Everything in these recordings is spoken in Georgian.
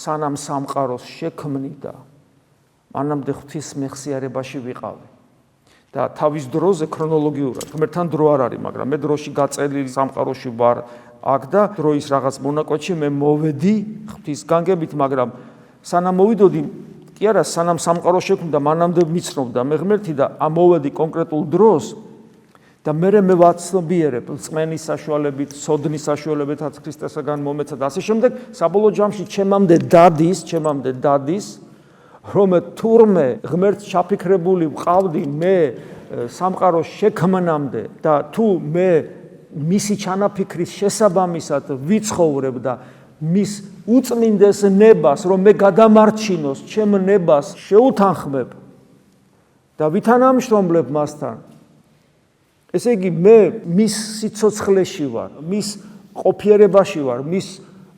სანამ სამყაროს შექმნი და მანამდე ღვთის მეხსიარებაში ვიყავი. და თავის დროზე ქრონოლოგიურად, ღმერთთან დრო არ არის, მაგრამ მე დროში გაწელილი სამყაროში ვარ აქ და დროის რაღაც მონაკვეთში მე მოვედი ღვთის განგებით, მაგრამ სანამ მოვიდოდი, კი არა, სანამ სამყარო შექმნა, მანამდე მიცნობდა მე ღმერთი და ამოვედი კონკრეტულ დროს და მე ვაცნობიერებ წმენის საშუალებით, სოდნის საშუალებით, ქრისტესაგან მომეცა და ასე შემდეგ, საბოლოო ჯამში ჩემამდე დადის, რომ თურმე ღმერთს ჩაფიქრებული ვყავდი მე სამყაროს შექმნამდე და თუ მე მისი ჩანაფიქრის შესაბამისად ვიცხოვრებ და მის უწმინდეს ნებას, რომ მე გადამარჩინოს, ჩემ ნებას შეუთანხმებ და ვითანამშრომლებ მასთან. ესე იგი, მე მის სიცოცხლეში ვარ, მის ყოფიერებაში ვარ, მის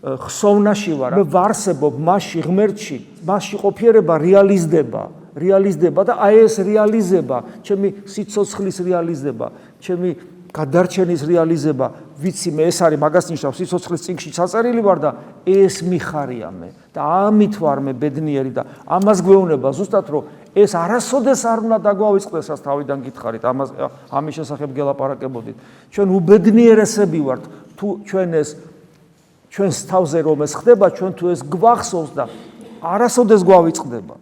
ხსოვნაში ვარ, მე ვარსებობ მასში, ღმერთში, მასში ყოფიერება რეალიზდება და აი ეს რეალიზება, ჩემი სიცოცხლის რეალიზება, ჩემი გადარჩენის რეალიზება, ვიცი მე ეს არის მაგას ნიშნავს, სიცოცხლის წიგნში ჩაწერილი ვარ და ეს მიხარია მე და ამით ვარ მე ბედნიერი და ამას გვეუბნება ზუსტად რომ ეს არასოდეს არ უნდა დაგვავიწყდეს, რაც თავიდან გითხარით, ამის შესახებ გელაპარაკებოდით. ჩვენ უბედნიერესები ვართ, თუ ჩვენს თავზე რომ ეს ხდება, ჩვენ თუ ეს გვახსოვს და არასოდეს გვავიწყდება.